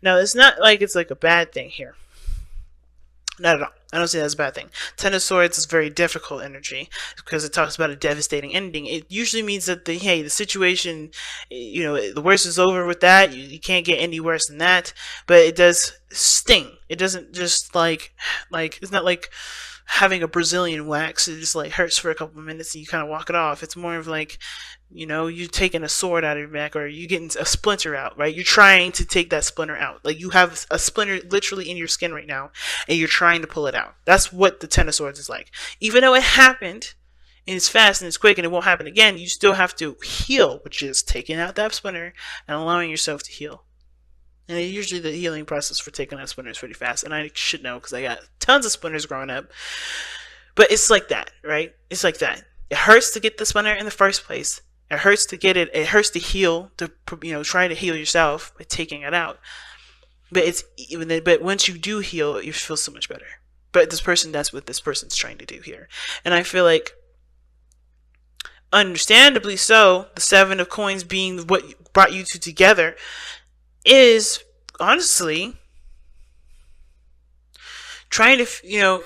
Now, it's not like it's like a bad thing here. Not at all. I don't see that as a bad thing. Ten of Swords is very difficult energy because it talks about a devastating ending. It usually means that the situation, the worst is over with that. You can't get any worse than that. But it does sting. It doesn't just like it's not like having a Brazilian wax. It just like hurts for a couple of minutes and you kind of walk it off. It's more of like, you taking a sword out of your back, or you getting a splinter out, right? You're trying to take that splinter out. Like you have a splinter literally in your skin right now, and you're trying to pull it out. That's what the Ten of Swords is like. Even though it happened, and it's fast and it's quick and it won't happen again, you still have to heal, which is taking out that splinter and allowing yourself to heal. And usually the healing process for taking out splinters is pretty fast, and I should know because I got tons of splinters growing up. But it's like that, right? It's like that. It hurts to get the splinter in the first place. It hurts to get it. It hurts to heal. To try to heal yourself by taking it out. But once you do heal, you feel so much better. But that's what this person's trying to do here, and I feel like, understandably so, the Seven of Coins being what brought you two together is honestly trying to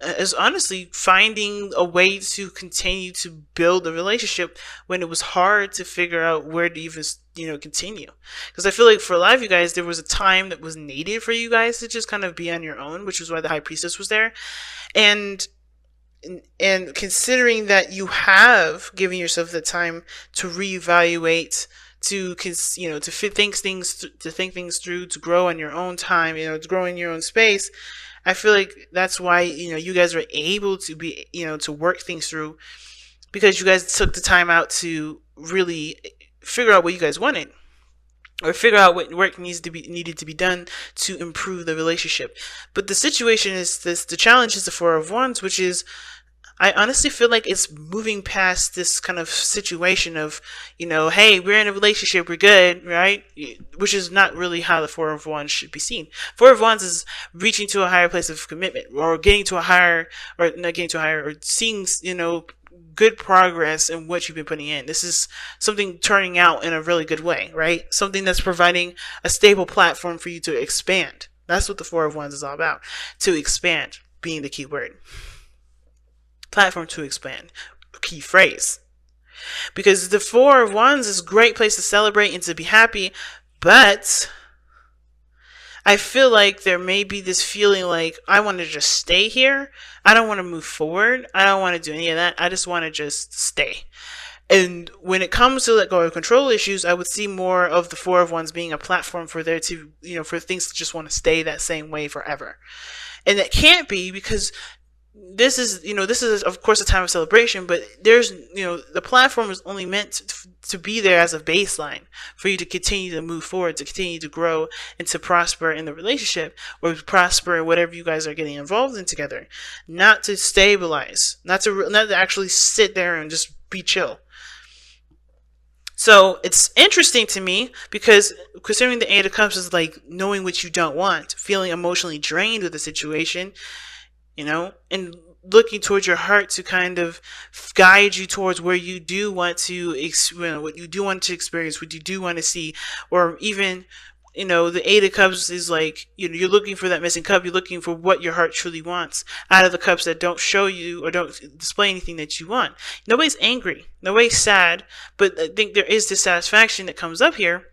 is honestly finding a way to continue to build a relationship when it was hard to figure out where to even continue. Because I feel like for a lot of you guys, there was a time that was needed for you guys to just kind of be on your own, which was why the High Priestess was there. And considering that you have given yourself the time to reevaluate, to think things through, to grow on your own time, to grow in your own space, I feel like that's why you guys are able to be to work things through, because you guys took the time out to really figure out what you guys wanted, or figure out what work needed to be done to improve the relationship. But the situation is this: the challenge is the Four of Wands, which is, I honestly feel like it's moving past this kind of situation of, hey, we're in a relationship, we're good, right? Which is not really how the Four of Wands should be seen. Four of Wands is reaching to a higher place of commitment, or getting to a higher, or not getting to a higher, or seeing, good progress in what you've been putting in. This is something turning out in a really good way, right? Something that's providing a stable platform for you to expand. That's what the Four of Wands is all about. To expand being the key word. Platform to expand, key phrase. Because the Four of Wands is a great place to celebrate and to be happy, but I feel like there may be this feeling like, I want to just stay here. I don't want to move forward. I don't want to do any of that. I just want to just stay. And when it comes to let go of control issues, I would see more of the Four of Wands being a platform for there to, for things to just want to stay that same way forever. And that can't be, because this is of course a time of celebration, but there's the platform is only meant to be there as a baseline for you to continue to move forward, to continue to grow, and to prosper in the relationship, or prosper in whatever you guys are getting involved in together. Not to stabilize, not to actually sit there and just be chill. So it's interesting to me, because considering the Eight of Cups is like knowing what you don't want, feeling emotionally drained with the situation, and looking towards your heart to kind of guide you towards where you do want to, what you do want to experience, what you do want to see, or even, the Eight of Cups is like, you're looking for that missing cup. You're looking for what your heart truly wants out of the cups that don't show you or don't display anything that you want. Nobody's angry. Nobody's sad, but I think there is dissatisfaction that comes up here.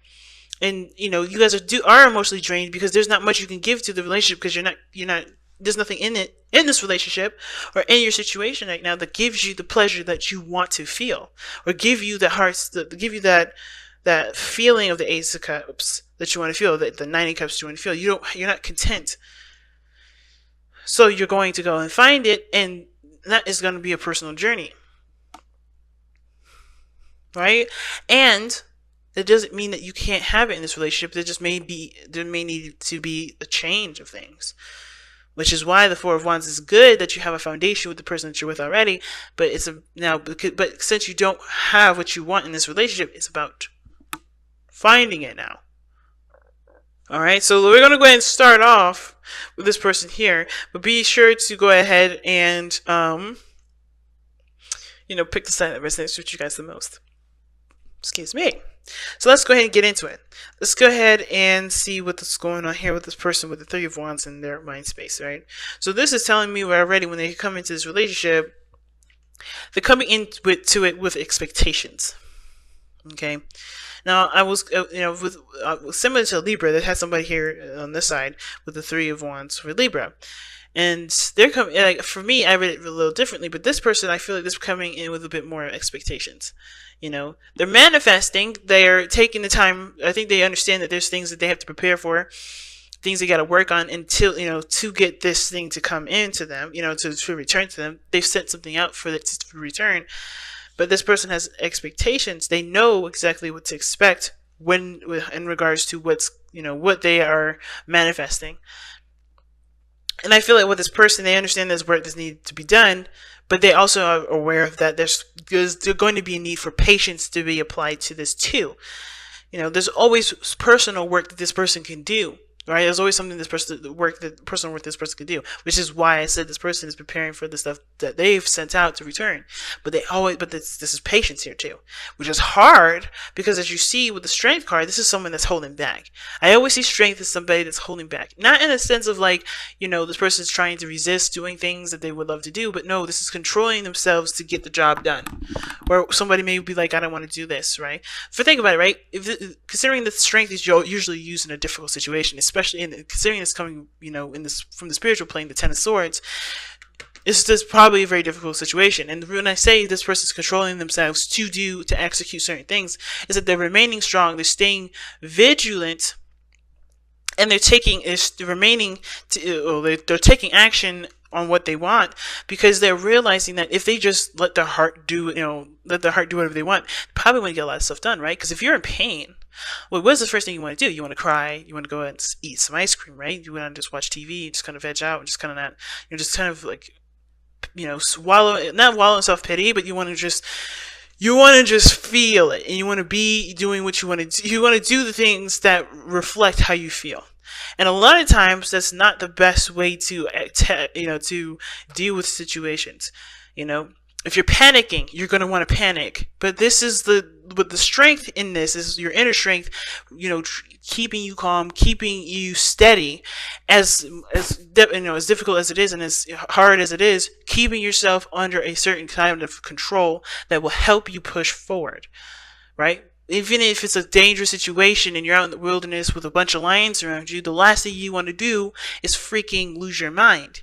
And, you guys are emotionally drained because there's not much you can give to the relationship, because you're not, there's nothing in this relationship or in your situation right now that gives you the pleasure that you want to feel, or give you give you that feeling of the Ace of Cups that you want to feel, the Nine of Cups you want to feel. You're not content. So you're going to go and find it, and that is going to be a personal journey. Right? And that doesn't mean that you can't have it in this relationship. There may need to be a change of things. Which is why the Four of Wands is good, that you have a foundation with the person that you're with already. But but since you don't have what you want in this relationship, it's about finding it now. All right, so we're going to go ahead and start off with this person here. But be sure to go ahead and, pick the sign that resonates with you guys the most. Excuse me. So let's go ahead and get into it. Let's go ahead and see what's going on here with this person with the Three of Wands in their mind space, right? So this is telling me already when they come into this relationship, they're coming into it with expectations. Okay. Now I was, with similar to Libra, that has somebody here on this side with the Three of Wands for Libra. And they're coming, like, for me, I read it a little differently, but this person, I feel like they're coming in with a bit more expectations. They're manifesting, they're taking the time. I think they understand that there's things that they have to prepare for, things they got to work on until, to get this thing to come into them, to return to them. They've set something out for it to return. But this person has expectations. They know exactly what to expect when, in regards to what they are manifesting. And I feel like with this person, they understand there's work that needs to be done, but they also are aware of that there's going to be a need for patience to be applied to this too. There's always personal work that this person can do. Right? There's always something personal work this person can do, which is why I said this person is preparing for the stuff that they've sent out to return. But this is patience here too, which is hard because, as you see with the Strength card, this is someone that's holding back. I always see Strength as somebody that's holding back, not in a sense of like, this person is trying to resist doing things that they would love to do, but no, this is controlling themselves to get the job done. Or somebody may be like, I don't want to do this, right? Think about it, right? Considering that Strength is usually used in a difficult situation, especially considering it's coming, from the spiritual plane, the Ten of Swords, it's just probably a very difficult situation. And when I say this person's controlling themselves to execute certain things, is that they're remaining strong, they're staying vigilant, and they're taking action on what they want, because they're realizing that if they just let their heart do whatever they want, probably want to get a lot of stuff done, right? Because if you're in pain, well, what's the first thing you want to do? You want to cry, you want to go out and eat some ice cream, right? You want to just watch TV, just kind of veg out, and just kind of not, just kind of like, not wallow in self-pity, but you want to just feel it, and you want to be doing what you want to do. You want to do the things that reflect how you feel. And a lot of times that's not the best way to deal with situations. If you're panicking, you're going to want to panic. But this is the strength in this is your inner strength, keeping you calm, keeping you steady, as difficult as it is and as hard as it is, keeping yourself under a certain kind of control that will help you push forward, right? Even if it's a dangerous situation and you're out in the wilderness with a bunch of lions around you, the last thing you want to do is freaking lose your mind.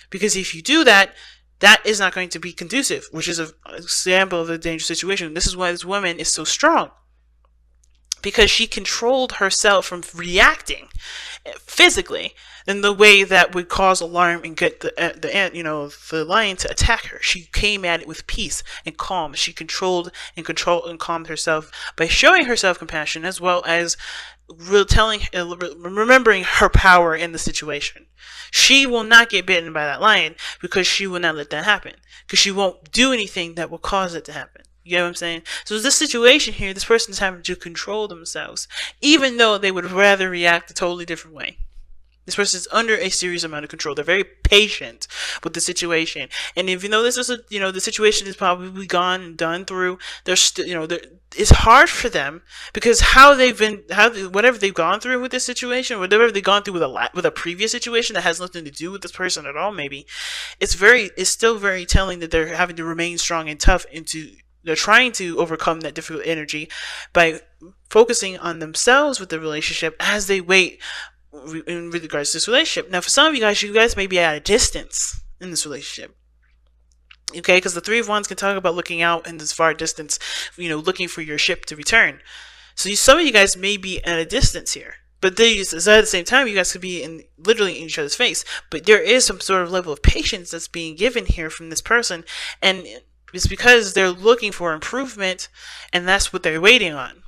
Because if you do that, that is not going to be conducive, which is an example of a dangerous situation. This is why this woman is so strong, because she controlled herself from reacting physically in the way that would cause alarm and get the lion to attack her. She came at it with peace and calm. She controlled and calmed herself by showing herself compassion, as well as remembering her power in the situation. She will not get bitten by that lion because she will not let that happen, because she won't do anything that will cause it to happen. You get what I'm saying? So this situation here, this person is having to control themselves, even though they would rather react a totally different way. This person is under a serious amount of control. They're very patient with the situation, and even though this is the situation is probably gone and done through, they're still it's hard for them, because whatever they've gone through with this situation, whatever they've gone through with a previous situation that has nothing to do with this person at all, maybe it's still very telling that they're having to remain strong and tough, they're trying to overcome that difficult energy by focusing on themselves with the relationship as they wait in regards to this relationship. Now, for some of you guys may be at a distance in this relationship. Okay, because the Three of Wands can talk about looking out in this far distance, looking for your ship to return. So some of you guys may be at a distance here. But at the same time, you guys could be literally in each other's face. But there is some sort of level of patience that's being given here from this person. And it's because they're looking for improvement, and that's what they're waiting on.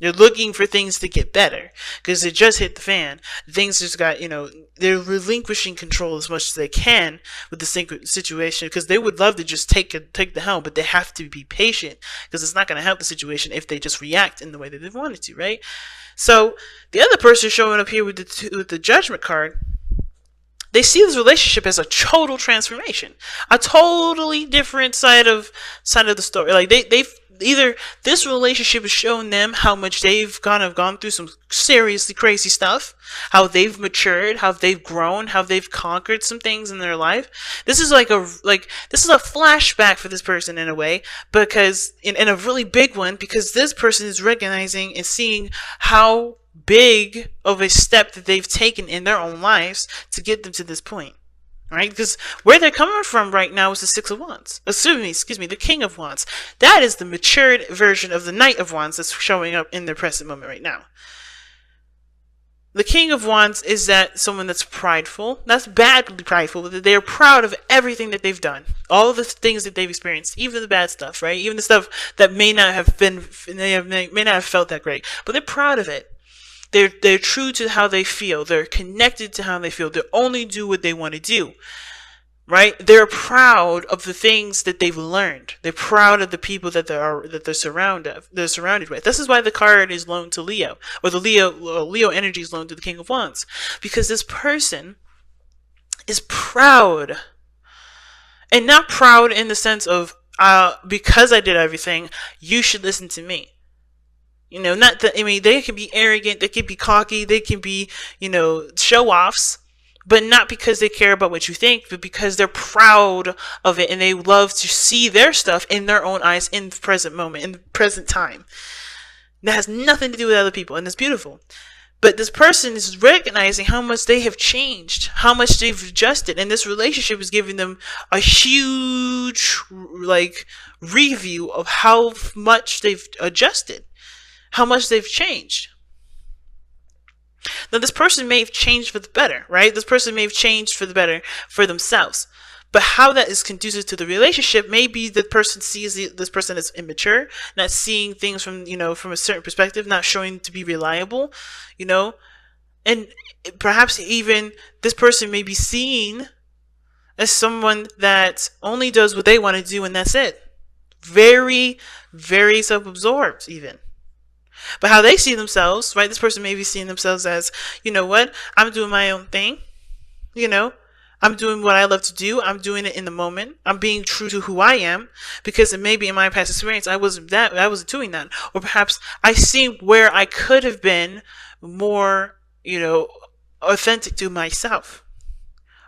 They're looking for things to get better, because it just hit the fan. Things just got, they're relinquishing control as much as they can with the situation, because they would love to just take the helm, but they have to be patient, because it's not going to help the situation if they just react in the way that they wanted to, right? So the other person showing up here with the Judgment card, they see this relationship as a total transformation, a totally different side of the story. Like either this relationship has shown them how much they've gone through some seriously crazy stuff, how they've matured, how they've grown, how they've conquered some things in their life. This is this is a flashback for this person in a way, because in a really big one, because this person is recognizing and seeing how big of a step that they've taken in their own lives to get them to this point. Right? Because where they're coming from right now is the Six of Wands. Excuse me, the King of Wands. That is the matured version of the Knight of Wands that's showing up in their present moment right now. The King of Wands is that someone that's prideful. That's badly prideful. They're proud of everything that they've done. All the things that they've experienced. Even the bad stuff, right? Even the stuff that may not have felt that great. But they're proud of it. They're true to how they feel. They're connected to how they feel. They only do what they want to do, right? They're proud of the things that they've learned. They're proud of the people that they're surrounded with. This is why the card is loaned to Leo, or the Leo energy is loaned to the King of Wands, because this person is proud, and not proud in the sense of because I did everything, you should listen to me. Not that, they can be arrogant, they can be cocky, they can be, show-offs, but not because they care about what you think, but because they're proud of it and they love to see their stuff in their own eyes in the present moment, in the present time. That has nothing to do with other people, and it's beautiful. But this person is recognizing how much they have changed, how much they've adjusted, and this relationship is giving them a huge, review of how much they've adjusted. How much they've changed. Now, this person may have changed for the better, right? This person may have changed for the better for themselves. But how that is conducive to the relationship, maybe the person sees this person as immature, not seeing things from a certain perspective, not showing to be reliable, and perhaps even this person may be seen as someone that only does what they want to do and that's it. Very, very self-absorbed even. But how they see themselves, right? This person may be seeing themselves as, what? I'm doing my own thing. I'm doing what I love to do. I'm doing it in the moment. I'm being true to who I am, because it may be in my past experience I wasn't doing that. Or perhaps I see where I could have been more, authentic to myself.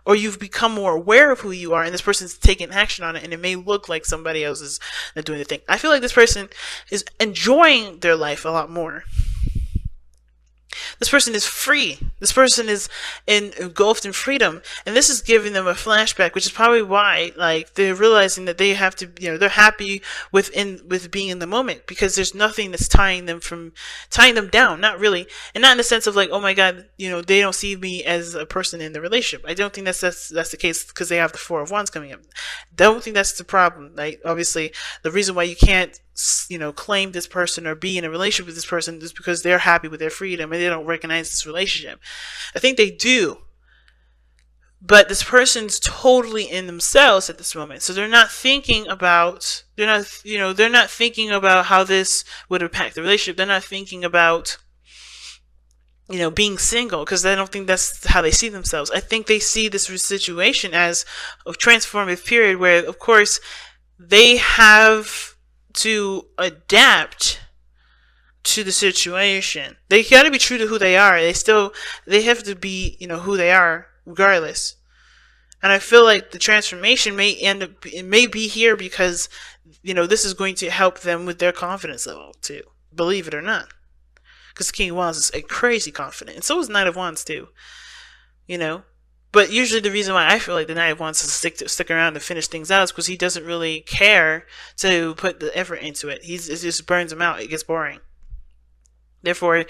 Or you've become more aware of who you are, and this person's taking action on it, and it may look like somebody else is not doing the thing. I feel like this person is enjoying their life a lot more. This person is free. This person is engulfed in freedom, and this is giving them a flashback, which is probably why, they're realizing that they have to, they're happy with being in the moment, because there's nothing that's tying them down. Not really, and not in the sense of oh my God, they don't see me as a person in the relationship. I don't think that's the case, because they have the Four of Wands coming up. Don't think that's the problem. Obviously, the reason why you can't claim this person or be in a relationship with this person is because they're happy with their freedom and they don't recognize this relationship. I think they do, but this person's totally in themselves at this moment, so they're not thinking about how this would impact the relationship. They're not thinking about being single, because I don't think that's how they see themselves. I think they see this situation as a transformative period where, of course, they have to adapt to the situation. They got to be true to who they are. They have to be, who they are regardless. And I feel like the transformation may be here because, this is going to help them with their confidence level too. Believe it or not. Because the King of Wands is a crazy confident. And so is Knight of Wands too. But usually the reason why I feel like the Knight of Wands to stick around to finish things out is because he doesn't really care to put the effort into it. It just burns him out. It gets boring. Therefore,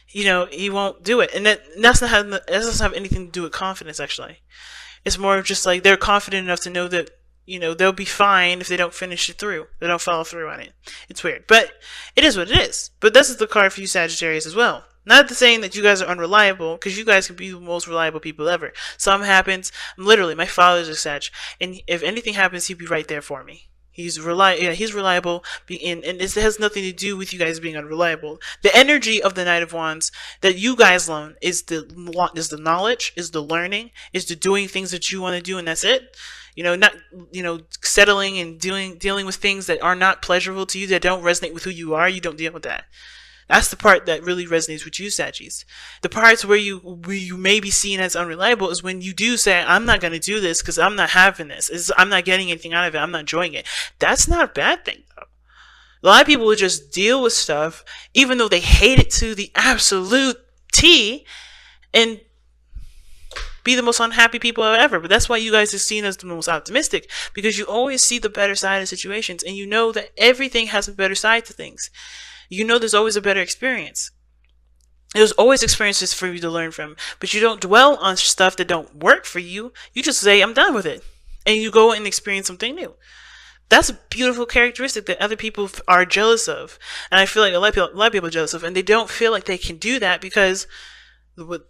he won't do it. And that doesn't have anything to do with confidence, actually. It's more of just they're confident enough to know that, they'll be fine if they don't finish it through. They don't follow through on it. It's weird. But it is what it is. But this is the card for you Sagittarius as well. Not saying that you guys are unreliable, because you guys can be the most reliable people ever. Something happens. Literally, my father's a Sag, and if anything happens, he'd be right there for me. He's reliable, and it has nothing to do with you guys being unreliable. The energy of the Knight of Wands that you guys loan is the knowledge, is the learning, is the doing things that you want to do, and that's it. not, settling and dealing with things that are not pleasurable to you, that don't resonate with who you are. You don't deal with that. That's the part that really resonates with you, Saggies. The parts where you may be seen as unreliable is when you do say, I'm not going to do this because I'm not having this. I'm not getting anything out of it. I'm not enjoying it. That's not a bad thing, though. A lot of people will just deal with stuff, even though they hate it to the absolute T, and be the most unhappy people ever. But that's why you guys are seen as the most optimistic, because you always see the better side of situations, and you know that everything has a better side to things. You know there's always a better experience. There's always experiences for you to learn from, but you don't dwell on stuff that don't work for you. You just say, I'm done with it, and you go and experience something new. That's a beautiful characteristic that other people are jealous of, and I feel like a lot of people are jealous of, and they don't feel like they can do that because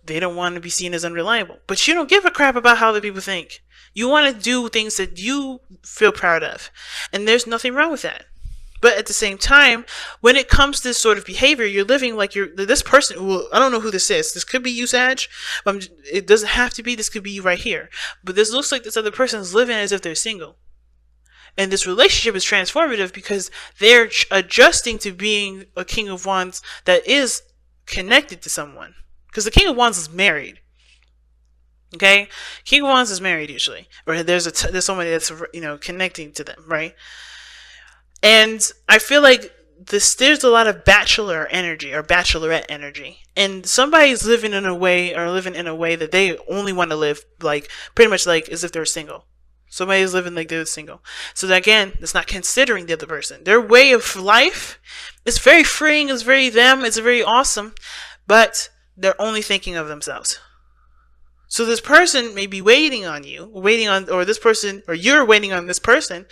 they don't want to be seen as unreliable. But you don't give a crap about how other people think. You want to do things that you feel proud of, and there's nothing wrong with that. But at the same time, when it comes to this sort of behavior, you're living like this person. Well, I don't know who this is. This could be you, Sag. It doesn't have to be. This could be you right here. But this looks like this other person is living as if they're single. And this relationship is transformative because they're adjusting to being a King of Wands that is connected to someone. Because the King of Wands is married. Okay? King of Wands is married usually. Or there's somebody that's, connecting to them, right? And I feel like there's a lot of bachelor energy or bachelorette energy. And somebody's living in a way that they only want to live like pretty much like as if they're single. Somebody's living like they're single. So that, again, it's not considering the other person. Their way of life is very freeing, it's very them, it's very awesome, but they're only thinking of themselves. So this person may be waiting on you, or you're waiting on this person,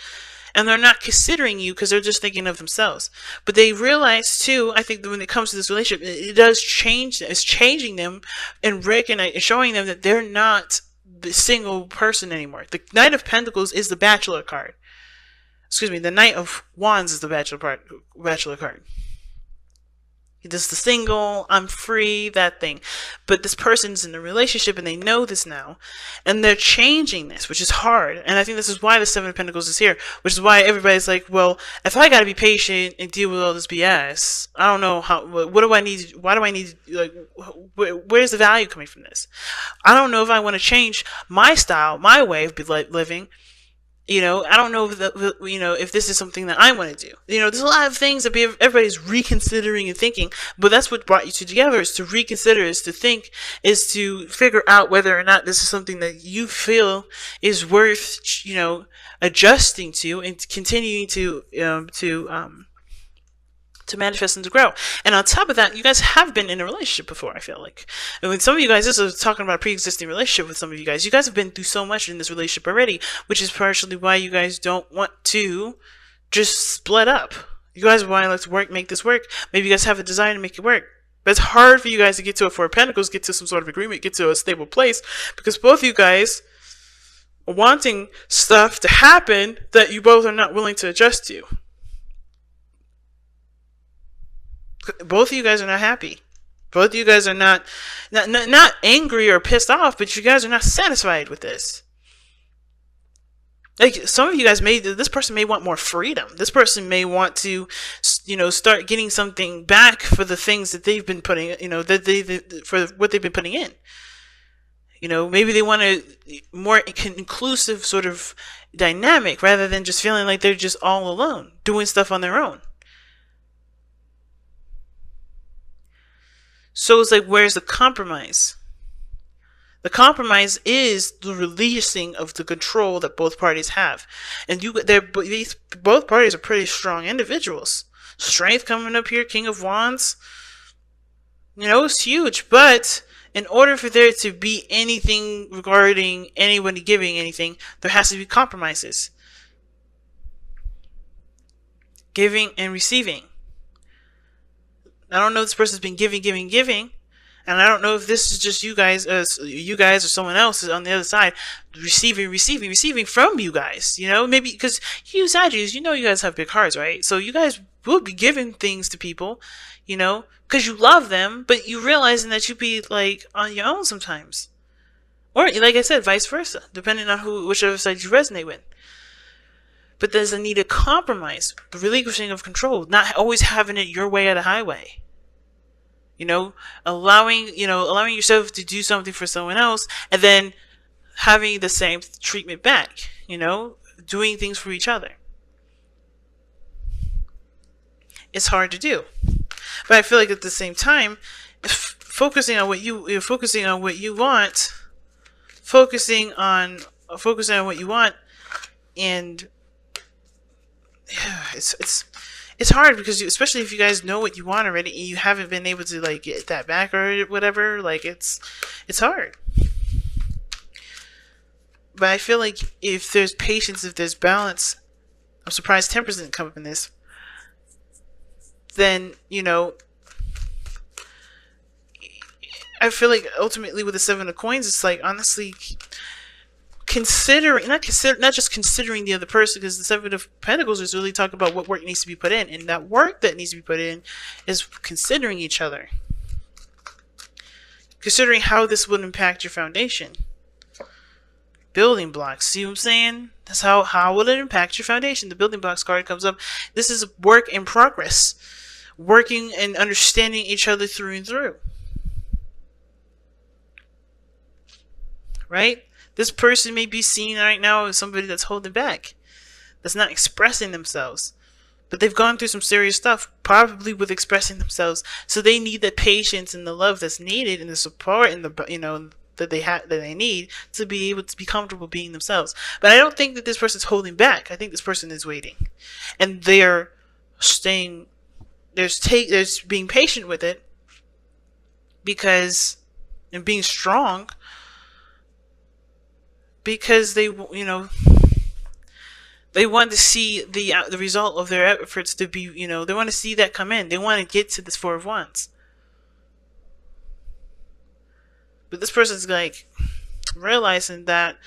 and they're not considering you because they're just thinking of themselves. But they realize too, I think that when it comes to this relationship, it does change. It's changing them and showing them that they're not the single person anymore. The Knight of Pentacles is the Bachelor card. Excuse me, the Knight of Wands is the Bachelor card. This the single, I'm free, that thing. But this person's in a relationship and they know this now. And they're changing this, which is hard. And I think this is why the Seven of Pentacles is here. Which is why everybody's like, well, if I gotta be patient and deal with all this BS, I don't know what do I need, why do I need, like, where's the value coming from this? I don't know if I want to change my style, my way of living. I don't know if this is something that I want to do. There's a lot of things that everybody's reconsidering and thinking, but that's what brought you two together, is to reconsider, is to think, is to figure out whether or not this is something that you feel is worth, adjusting to and continuing to manifest and to grow. And on top of that, you guys have been in a relationship before, I feel like. And when some of you guys, this is talking about a pre-existing relationship with some of you guys have been through so much in this relationship already, which is partially why you guys don't want to just split up. You guys want to, let's make this work. Maybe you guys have a desire to make it work. But it's hard for you guys to get to a Four of Pentacles, get to some sort of agreement, get to a stable place, because both of you guys are wanting stuff to happen that you both are not willing to adjust to. Both of you guys are not happy. Both of you guys are not angry or pissed off, but you guys are not satisfied with this. Like, some of you guys this person may want more freedom. This person may want to, start getting something back for the things that they've been putting, for what they've been putting in. Maybe they want a more inclusive sort of dynamic rather than just feeling like they're just all alone, doing stuff on their own. So it's like, where's the compromise? The compromise is the releasing of the control that both parties have. And both parties are pretty strong individuals. Strength coming up here, King of Wands. It's huge. But in order for there to be anything regarding anybody giving anything, there has to be compromises. Giving and receiving. I don't know if this person's been giving, and I don't know if this is just you guys or someone else is on the other side receiving from you guys. Maybe because you Sagittarius, you guys have big hearts, right? So you guys will be giving things to people, because you love them, but you realizing that you be like on your own sometimes. Or, like I said, vice versa, depending on whichever side you resonate with. But there's a need to compromise, the relinquishing of control, not always having it your way or the highway. Allowing yourself to do something for someone else and then having the same treatment back, doing things for each other. It's hard to do. But I feel like at the same time, focusing on what you want, and it's hard because especially if you guys know what you want already and you haven't been able to like get that back or whatever, like it's hard. But I feel like if there's patience, if there's balance, I'm surprised 10% didn't come up in this, then I feel like ultimately with the 7 of coins, it's like honestly not just considering the other person, because the 7 of Pentacles is really talking about what work needs to be put in, and that work that needs to be put in is considering each other, considering how this would impact your foundation. Building blocks, see what I'm saying? That's how will it impact your foundation. The building blocks card comes up. This is work in progress, working and understanding each other through and through, right? This person may be seen right now as somebody that's holding back, that's not expressing themselves. But they've gone through some serious stuff, probably with expressing themselves. So they need the patience and the love that's needed, and the support and the that they need to be able to be comfortable being themselves. But I don't think that this person's holding back. I think this person is waiting, and they're staying. There's being patient with it, and being strong. Because they want to see the result of their efforts to be, they want to see that come in. They want to get to this 4 of Wands. But this person's like realizing that,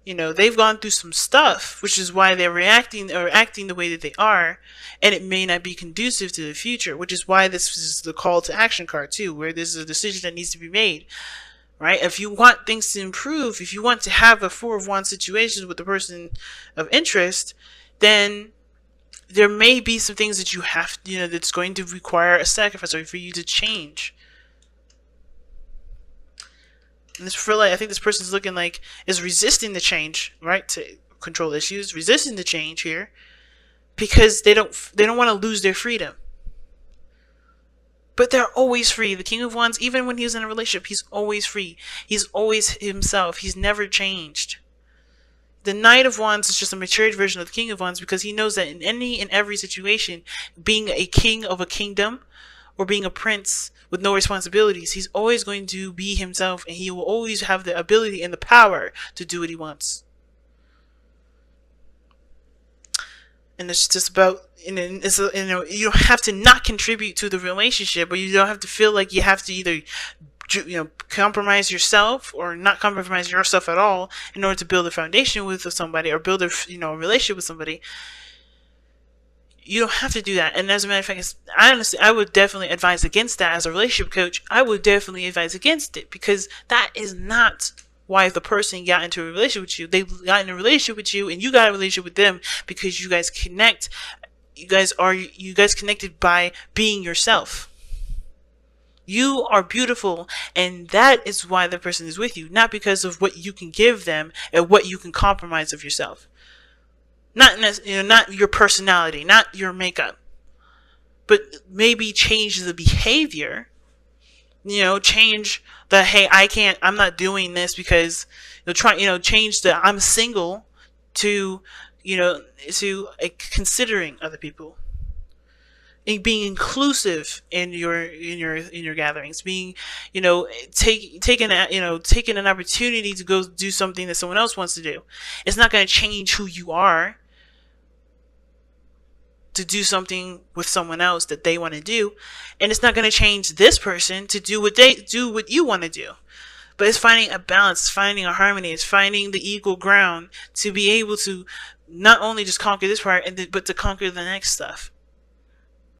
they've gone through some stuff, which is why they're reacting or acting the way that they are, and it may not be conducive to the future, which is why this is the call to action card too, where there's a decision that needs to be made. Right? If you want things to improve, if you want to have a 4 of Wands situation with the person of interest, then there may be some things that you have, that's going to require a sacrifice or for you to change. And I think this person's looking like is resisting the change, right? To control issues, resisting the change here because they don't want to lose their freedom. But they're always free. The King of Wands, even when he's in a relationship, he's always free. He's always himself. He's never changed. The Knight of Wands is just a matured version of the King of Wands because he knows that in any and every situation, being a king of a kingdom or being a prince with no responsibilities, he's always going to be himself, and he will always have the ability and the power to do what he wants. And it's just about, you don't have to not contribute to the relationship, or you don't have to feel like you have to either, compromise yourself or not compromise yourself at all in order to build a foundation with somebody or build a relationship with somebody. You don't have to do that. And as a matter of fact, I would definitely advise against that as a relationship coach. I would definitely advise against it, because that is not why the person got into a relationship with you. They got in a relationship with you, and you got a relationship with them because you guys connect. You guys connected by being yourself. You are beautiful, and that is why the person is with you, not because of what you can give them and what you can compromise of yourself. Not your personality, not your makeup, but maybe change the behavior. Change the, hey, I'm not doing this because change the I'm single to a considering other people, and being inclusive in your gatherings, being taking an opportunity to go do something that someone else wants to do. It's not going to change who you are to do something with someone else that they want to do, and it's not going to change this person to do what you want to do. But it's finding a balance, it's finding a harmony, it's finding the equal ground to be able to not only just conquer this part, but to conquer the next stuff.